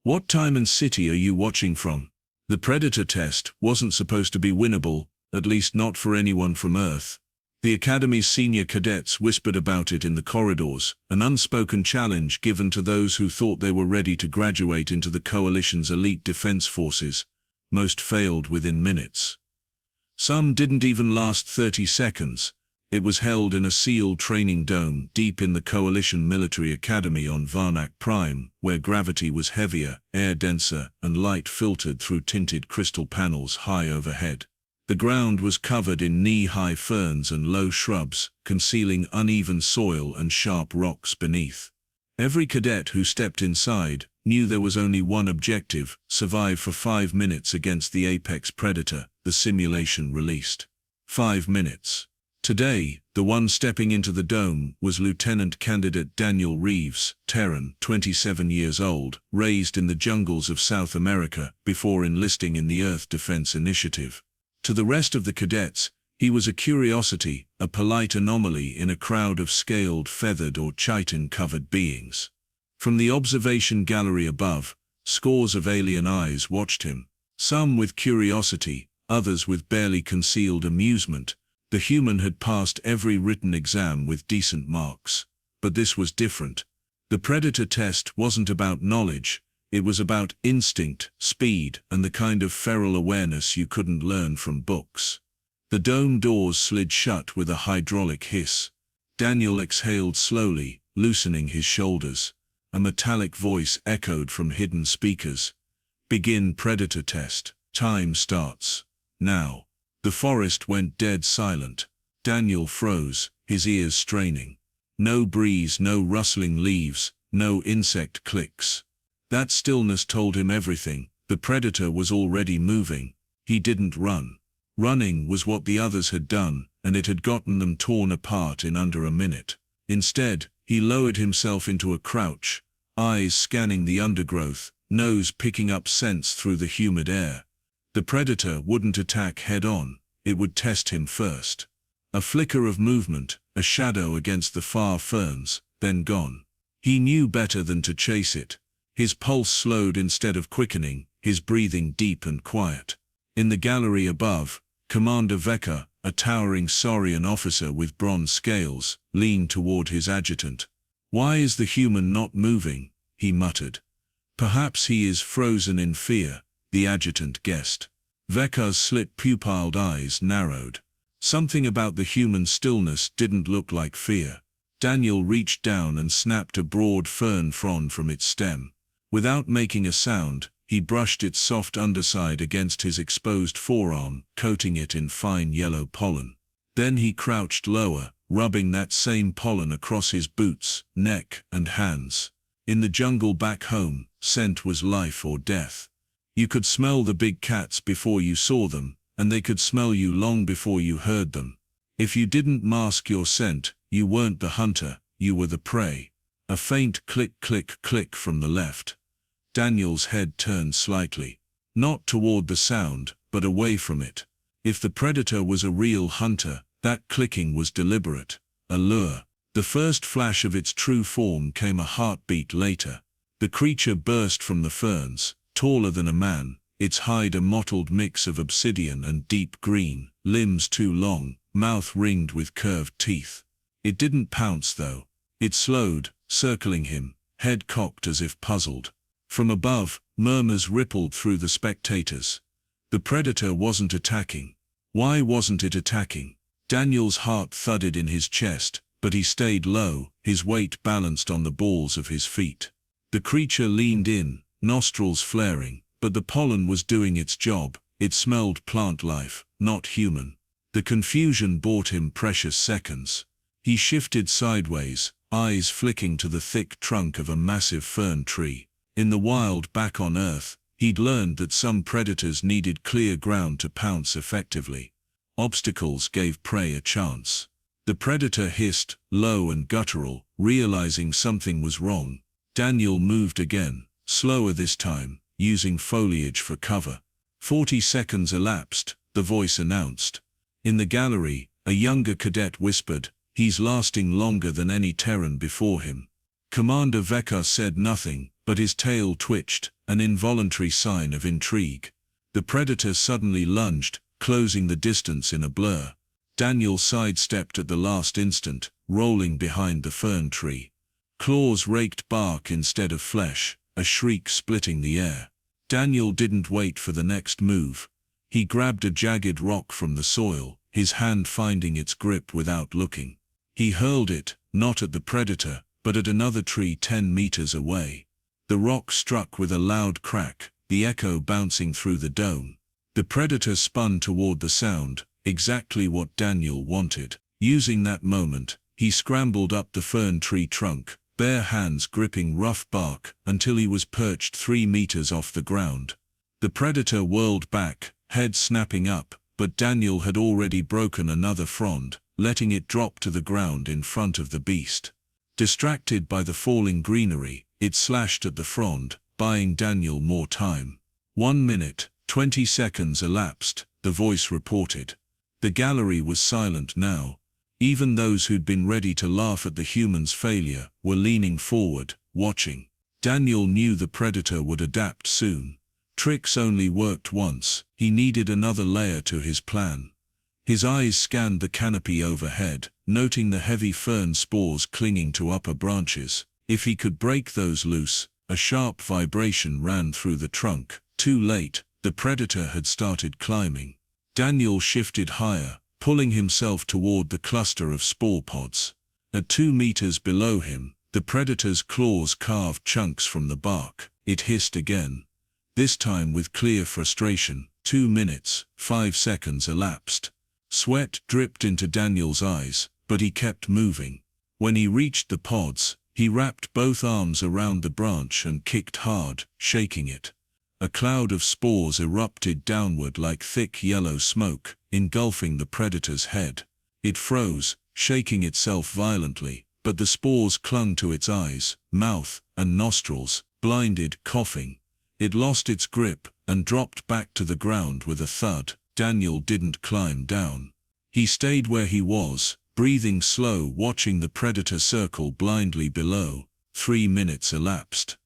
What time and city are you watching from? The Predator test wasn't supposed to be winnable, at least not for anyone from Earth. The Academy's senior cadets whispered about it in the corridors, an unspoken challenge given to those who thought they were ready to graduate into the Coalition's elite defense forces. Most failed within minutes. Some didn't even last 30 seconds. It was held in a sealed training dome deep in the Coalition Military Academy on Varnak Prime, where gravity was heavier, air denser, and light filtered through tinted crystal panels high overhead. The ground was covered in knee-high ferns and low shrubs, concealing uneven soil and sharp rocks beneath. Every cadet who stepped inside knew there was only one objective: survive for 5 minutes against the apex predator, the simulation released. 5 minutes. Today, the one stepping into the dome was Lieutenant Candidate Daniel Reeves, Terran, 27 years old, raised in the jungles of South America before enlisting in the Earth Defense Initiative. To the rest of the cadets, he was a curiosity, a polite anomaly in a crowd of scaled, feathered or chitin-covered beings. From the observation gallery above, scores of alien eyes watched him, some with curiosity, others with barely concealed amusement. The human had passed every written exam with decent marks. But this was different. The Predator test wasn't about knowledge, it was about instinct, speed, and the kind of feral awareness you couldn't learn from books. The dome doors slid shut with a hydraulic hiss. Daniel exhaled slowly, loosening his shoulders. A metallic voice echoed from hidden speakers. "Begin Predator test. Time starts now." The forest went dead silent. Daniel froze, his ears straining. No breeze, no rustling leaves, no insect clicks. That stillness told him everything. The predator was already moving. He didn't run. Running was what the others had done, and it had gotten them torn apart in under a minute. Instead, he lowered himself into a crouch, eyes scanning the undergrowth, nose picking up scents through the humid air. The predator wouldn't attack head-on, it would test him first. A flicker of movement, a shadow against the far ferns, then gone. He knew better than to chase it. His pulse slowed instead of quickening, his breathing deep and quiet. In the gallery above, Commander Veka, a towering Sorian officer with bronze scales, leaned toward his adjutant. "Why is the human not moving?" he muttered. "Perhaps he is frozen in fear," the adjutant guessed. Veka's slit-pupilled eyes narrowed. Something about the human stillness didn't look like fear. Daniel reached down and snapped a broad fern frond from its stem. Without making a sound, he brushed its soft underside against his exposed forearm, coating it in fine yellow pollen. Then he crouched lower, rubbing that same pollen across his boots, neck, and hands. In the jungle back home, scent was life or death. You could smell the big cats before you saw them, and they could smell you long before you heard them. If you didn't mask your scent, you weren't the hunter, you were the prey. A faint click-click-click from the left. Daniel's head turned slightly. Not toward the sound, but away from it. If the predator was a real hunter, that clicking was deliberate. A lure. The first flash of its true form came a heartbeat later. The creature burst from the ferns, taller than a man, its hide a mottled mix of obsidian and deep green, limbs too long, mouth ringed with curved teeth. It didn't pounce though. It slowed, circling him, head cocked as if puzzled. From above, murmurs rippled through the spectators. The predator wasn't attacking. Why wasn't it attacking? Daniel's heart thudded in his chest, but he stayed low, his weight balanced on the balls of his feet. The creature leaned in, nostrils flaring, but the pollen was doing its job. It smelled plant life, not human. The confusion bought him precious seconds. He shifted sideways, eyes flicking to the thick trunk of a massive fern tree. In the wild back on Earth, he'd learned that some predators needed clear ground to pounce effectively. Obstacles gave prey a chance. The predator hissed, low and guttural, realizing something was wrong. Daniel moved again, slower this time, using foliage for cover. 40 seconds elapsed, the voice announced. In the gallery, a younger cadet whispered, "He's lasting longer than any Terran before him." Commander Veka said nothing, but his tail twitched, an involuntary sign of intrigue. The predator suddenly lunged, closing the distance in a blur. Daniel sidestepped at the last instant, rolling behind the fern tree. Claws raked bark instead of flesh, a shriek splitting the air. Daniel didn't wait for the next move. He grabbed a jagged rock from the soil, his hand finding its grip without looking. He hurled it, not at the predator, but at another tree 10 meters away. The rock struck with a loud crack, the echo bouncing through the dome. The predator spun toward the sound, exactly what Daniel wanted. Using that moment, he scrambled up the fern tree trunk, bare hands gripping rough bark, until he was perched 3 meters off the ground. The predator whirled back, head snapping up, but Daniel had already broken another frond, letting it drop to the ground in front of the beast. Distracted by the falling greenery, it slashed at the frond, buying Daniel more time. 1 minute, 20 seconds elapsed, the voice reported. The gallery was silent now. Even those who'd been ready to laugh at the human's failure were leaning forward, watching. Daniel knew the predator would adapt soon. Tricks only worked once. He needed another layer to his plan. His eyes scanned the canopy overhead, noting the heavy fern spores clinging to upper branches. If he could break those loose, a sharp vibration ran through the trunk. Too late, the predator had started climbing. Daniel shifted higher, pulling himself toward the cluster of spore pods. At 2 meters below him, the predator's claws carved chunks from the bark. It hissed again. This time with clear frustration. 2 minutes, 5 seconds elapsed. Sweat dripped into Daniel's eyes, but he kept moving. When he reached the pods, he wrapped both arms around the branch and kicked hard, shaking it. A cloud of spores erupted downward like thick yellow smoke, engulfing the predator's head. It froze, shaking itself violently, but the spores clung to its eyes, mouth, and nostrils, blinded, coughing. It lost its grip and dropped back to the ground with a thud. Daniel didn't climb down. He stayed where he was, breathing slow, watching the predator circle blindly below. 3 minutes elapsed.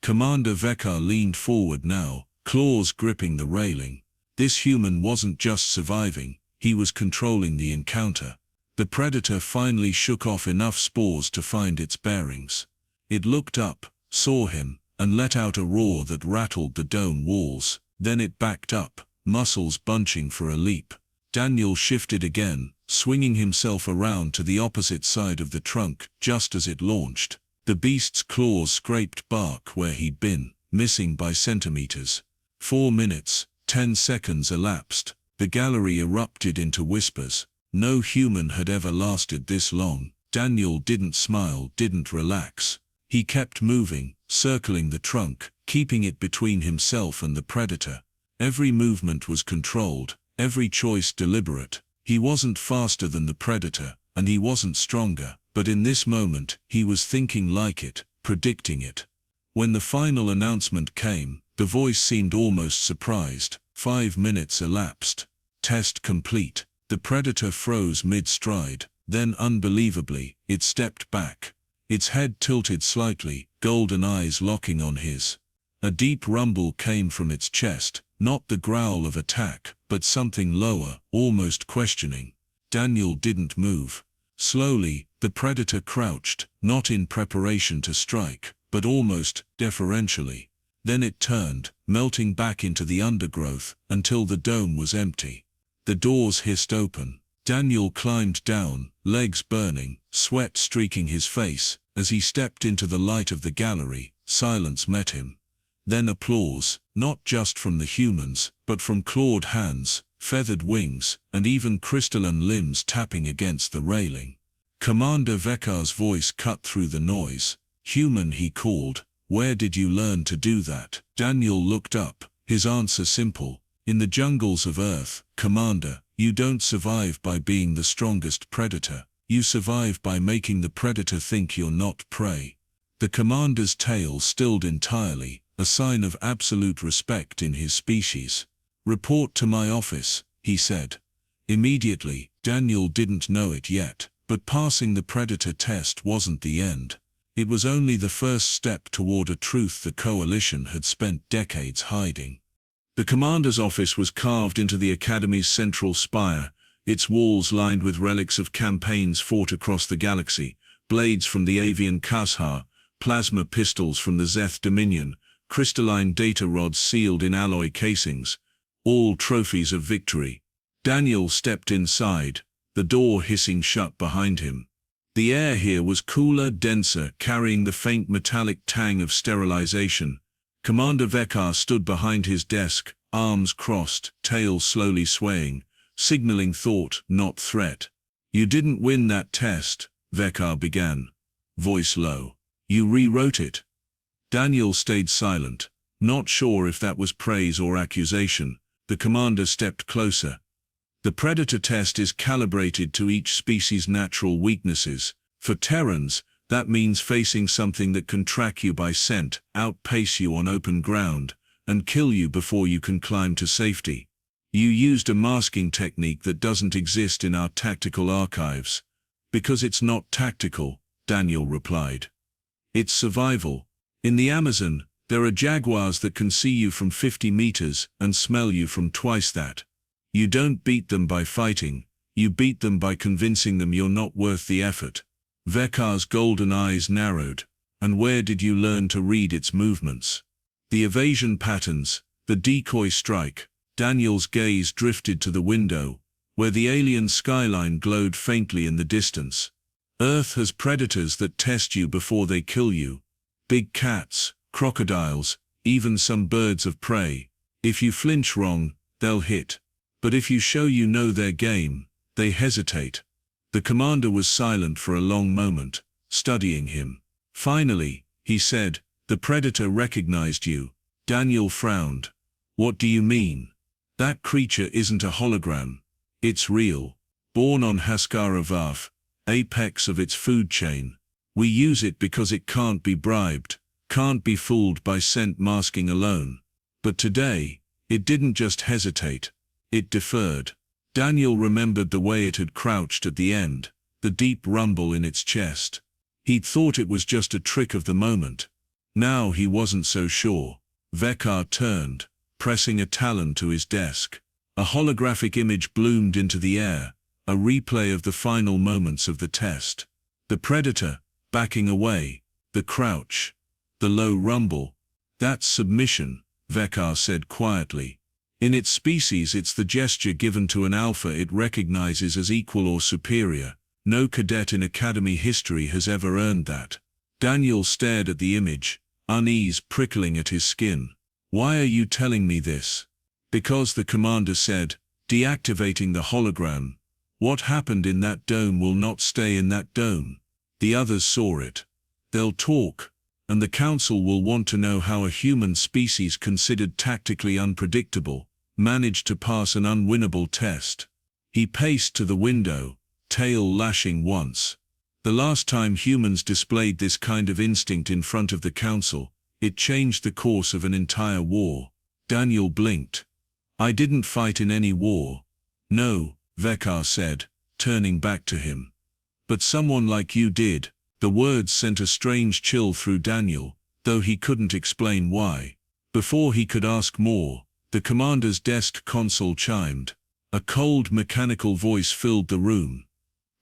Commander Vekar leaned forward now, claws gripping the railing. This human wasn't just surviving, he was controlling the encounter. The predator finally shook off enough spores to find its bearings. It looked up, saw him, and let out a roar that rattled the dome walls. Then it backed up, muscles bunching for a leap. Daniel shifted again, swinging himself around to the opposite side of the trunk just as it launched. The beast's claws scraped bark where he'd been, missing by centimeters. 4 minutes, 10 seconds elapsed. The gallery erupted into whispers. No human had ever lasted this long. Daniel didn't smile, didn't relax. He kept moving, circling the trunk, keeping it between himself and the predator. Every movement was controlled, every choice deliberate. He wasn't faster than the predator, and he wasn't stronger, but in this moment, he was thinking like it, predicting it. When the final announcement came, the voice seemed almost surprised. 5 minutes elapsed. Test complete. The predator froze mid-stride, then unbelievably, it stepped back. Its head tilted slightly, golden eyes locking on his. A deep rumble came from its chest, not the growl of attack, but something lower, almost questioning. Daniel didn't move. Slowly, the predator crouched, not in preparation to strike, but almost deferentially. Then it turned, melting back into the undergrowth, until the dome was empty. The doors hissed open. Daniel climbed down, legs burning, sweat streaking his face. As he stepped into the light of the gallery, silence met him. Then applause, not just from the humans, but from clawed hands, feathered wings, and even crystalline limbs tapping against the railing. Commander Vekar's voice cut through the noise. "Human," he called, "where did you learn to do that?" Daniel looked up, his answer simple. "In the jungles of Earth, Commander, you don't survive by being the strongest predator. You survive by making the predator think you're not prey." The commander's tail stilled entirely, a sign of absolute respect in his species. "Report to my office," he said. Immediately, Daniel didn't know it yet, but passing the predator test wasn't the end. It was only the first step toward a truth the Coalition had spent decades hiding. The commander's office was carved into the Academy's central spire, its walls lined with relics of campaigns fought across the galaxy, blades from the Avian Kashar, plasma pistols from the Zeth Dominion, crystalline data rods sealed in alloy casings, all trophies of victory. Daniel stepped inside, the door hissing shut behind him. The air here was cooler, denser, carrying the faint metallic tang of sterilization. Commander Vekar stood behind his desk, arms crossed, tail slowly swaying, signaling thought, not threat. "You didn't win that test," Vekar began, voice low. "You rewrote it." Daniel stayed silent, not sure if that was praise or accusation. The commander stepped closer. "The Predator test is calibrated to each species' natural weaknesses. For Terrans, that means facing something that can track you by scent, outpace you on open ground, and kill you before you can climb to safety. You used a masking technique that doesn't exist in our tactical archives." "Because it's not tactical," Daniel replied. "It's survival. In the Amazon, there are jaguars that can see you from 50 meters and smell you from twice that. You don't beat them by fighting, you beat them by convincing them you're not worth the effort." Vekar's golden eyes narrowed. "And where did you learn to read its movements? The evasion patterns, the decoy strike?" Daniel's gaze drifted to the window, where the alien skyline glowed faintly in the distance. "Earth has predators that test you before they kill you. Big cats, crocodiles, even some birds of prey. If you flinch wrong, they'll hit. But if you show you know their game, they hesitate." The commander was silent for a long moment, studying him. Finally, he said, "The Predator recognized you." Daniel frowned. "What do you mean?" "That creature isn't a hologram. It's real. Born on Haskara Vaf, apex of its food chain. We use it because it can't be bribed, can't be fooled by scent masking alone. But today, it didn't just hesitate. It deferred." Daniel remembered the way it had crouched at the end, the deep rumble in its chest. He'd thought it was just a trick of the moment. Now he wasn't so sure. Vekar turned, pressing a talon to his desk. A holographic image bloomed into the air, a replay of the final moments of the test. The Predator, backing away, the crouch, the low rumble. "That's submission," Vekar said quietly. "In its species, it's the gesture given to an alpha it recognizes as equal or superior. No cadet in Academy history has ever earned that." Daniel stared at the image, unease prickling at his skin. "Why are you telling me this?" "Because the commander said, deactivating the hologram. What happened in that dome will not stay in that dome. The others saw it. They'll talk, and the council will want to know how a human species considered tactically unpredictable managed to pass an unwinnable test." He paced to the window, tail lashing once. "The last time humans displayed this kind of instinct in front of the council, it changed the course of an entire war." Daniel blinked. "I didn't fight in any war." "No," Vekar said, turning back to him. "But someone like you did." The words sent a strange chill through Daniel, though he couldn't explain why. Before he could ask more, the commander's desk console chimed. A cold mechanical voice filled the room.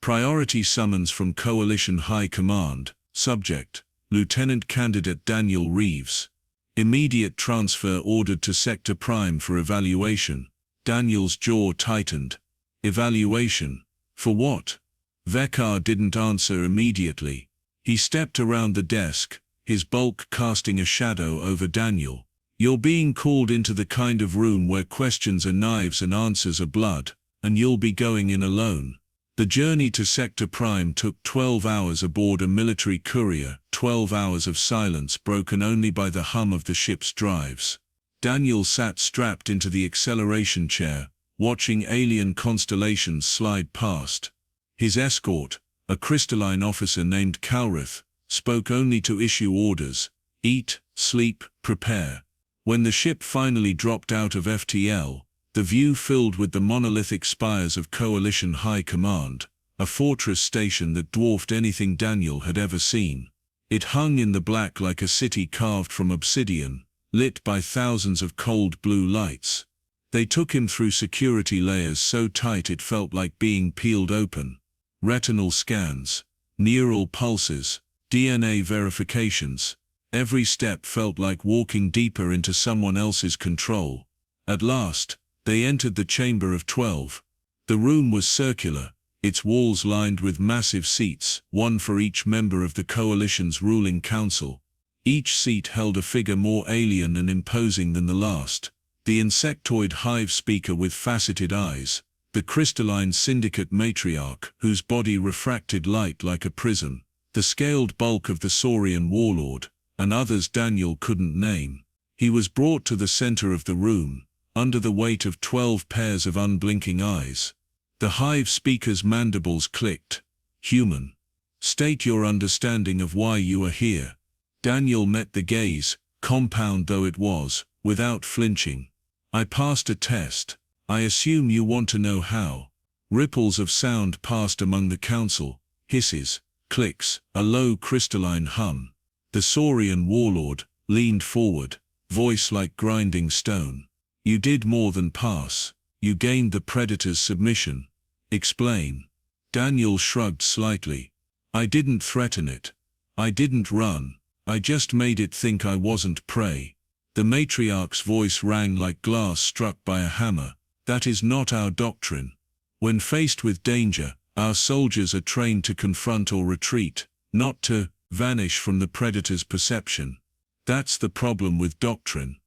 "Priority summons from Coalition High Command. Subject, Lieutenant Candidate Daniel Reeves. Immediate transfer ordered to Sector Prime for evaluation." Daniel's jaw tightened. "Evaluation? For what?" Vekar didn't answer immediately. He stepped around the desk, his bulk casting a shadow over Daniel. "You're being called into the kind of room where questions are knives and answers are blood, and you'll be going in alone." The journey to Sector Prime took 12 hours aboard a military courier, 12 hours of silence broken only by the hum of the ship's drives. Daniel sat strapped into the acceleration chair, watching alien constellations slide past. His escort, a Crystallin officer named Calrith, spoke only to issue orders: eat, sleep, prepare. When the ship finally dropped out of FTL, the view filled with the monolithic spires of Coalition High Command, a fortress station that dwarfed anything Daniel had ever seen. It hung in the black like a city carved from obsidian, lit by thousands of cold blue lights. They took him through security layers so tight it felt like being peeled open. Retinal scans, neural pulses, DNA verifications. Every step felt like walking deeper into someone else's control. At last, they entered the chamber of 12. The room was circular, its walls lined with massive seats, one for each member of the coalition's ruling council. Each seat held a figure more alien and imposing than the last. The insectoid Hive speaker with faceted eyes, the crystalline syndicate matriarch whose body refracted light like a prism, the scaled bulk of the Sorian warlord, and others Daniel couldn't name. He was brought to the center of the room, under the weight of 12 pairs of unblinking eyes. The Hive speaker's mandibles clicked. Human. State your understanding of why you are here. Daniel met the gaze, compound though it was, without flinching. I passed a test. I assume you want to know how. Ripples of sound passed among the council, hisses, clicks, a low crystalline hum. The Sorian warlord leaned forward, voice like grinding stone. You did more than pass. You gained the Predator's submission. Explain. Daniel shrugged slightly. I didn't threaten it. I didn't run. I just made it think I wasn't prey. The matriarch's voice rang like glass struck by a hammer. That is not our doctrine. When faced with danger, our soldiers are trained to confront or retreat, not to vanish from the Predator's perception. That's the problem with doctrine.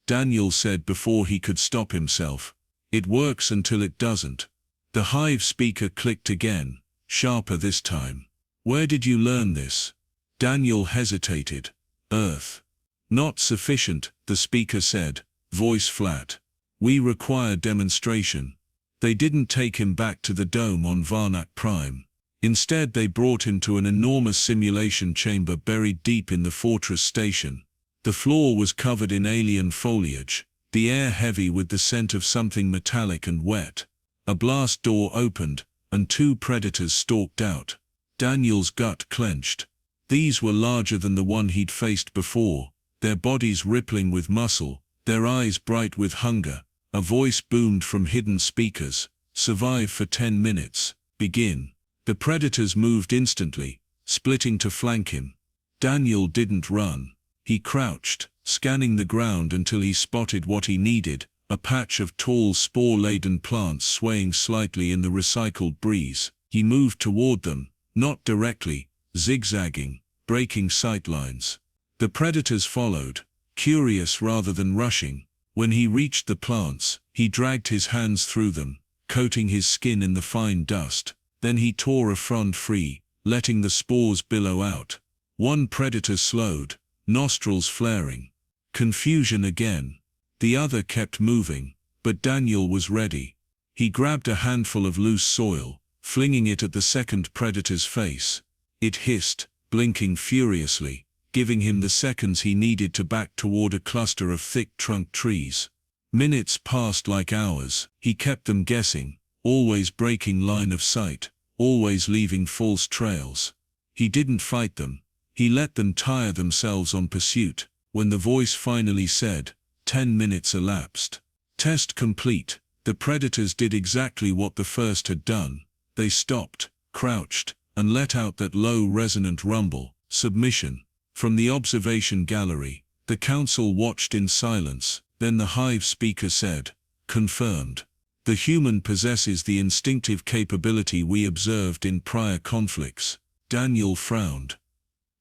Daniel said before he could stop himself. It works until it doesn't. The Hive speaker clicked again, sharper this time. Where did you learn this? Daniel hesitated. Earth. Not sufficient, the speaker said, voice flat. We require demonstration. They didn't take him back to the dome on Varnak Prime. Instead they brought him to an enormous simulation chamber buried deep in the fortress station. The floor was covered in alien foliage, the air heavy with the scent of something metallic and wet. A blast door opened, and 2 predators stalked out. Daniel's gut clenched. These were larger than the one he'd faced before, their bodies rippling with muscle, their eyes bright with hunger. A voice boomed from hidden speakers. Survive for 10 minutes. Begin. The predators moved instantly, splitting to flank him. Daniel didn't run. He crouched, scanning the ground until he spotted what he needed, a patch of tall spore-laden plants swaying slightly in the recycled breeze. He moved toward them, not directly, zigzagging, breaking sightlines. The predators followed, curious rather than rushing. When he reached the plants, he dragged his hands through them, coating his skin in the fine dust. Then he tore a frond free, letting the spores billow out. One predator slowed, nostrils flaring. Confusion again. The other kept moving, but Daniel was ready. He grabbed a handful of loose soil, flinging it at the second predator's face. It hissed, blinking furiously, giving him the seconds he needed to back toward a cluster of thick-trunked trees. Minutes passed like hours. He kept them guessing, always breaking line of sight, always leaving false trails. He didn't fight them. He let them tire themselves on pursuit. When the voice finally said, 10 minutes elapsed. Test complete. The predators did exactly what the first had done. They stopped, crouched, and let out that low resonant rumble. Submission. From the observation gallery, the council watched in silence. Then the Hive speaker said, confirmed. The human possesses the instinctive capability we observed in prior conflicts. Daniel frowned.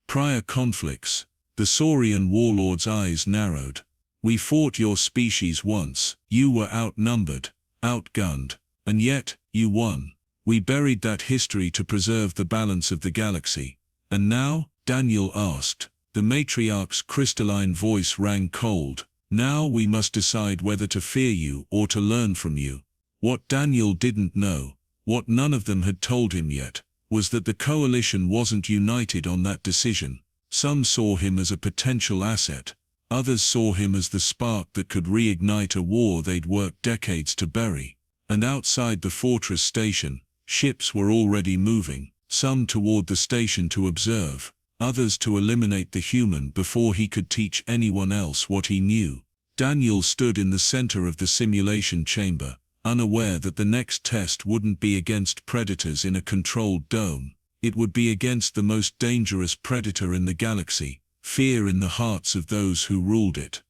Prior conflicts. The Sorian warlord's eyes narrowed. We fought your species once. You were outnumbered, outgunned, and yet, you won. We buried that history to preserve the balance of the galaxy. And now? Daniel asked. The matriarch's crystalline voice rang cold. Now we must decide whether to fear you or to learn from you. What Daniel didn't know, what none of them had told him yet, was that the coalition wasn't united on that decision. Some saw him as a potential asset. Others saw him as the spark that could reignite a war they'd worked decades to bury. And outside the fortress station, ships were already moving, some toward the station to observe, others to eliminate the human before he could teach anyone else what he knew. Daniel stood in the center of the simulation chamber, unaware that the next test wouldn't be against predators in a controlled dome. It would be against the most dangerous predator in the galaxy, fear in the hearts of those who ruled it.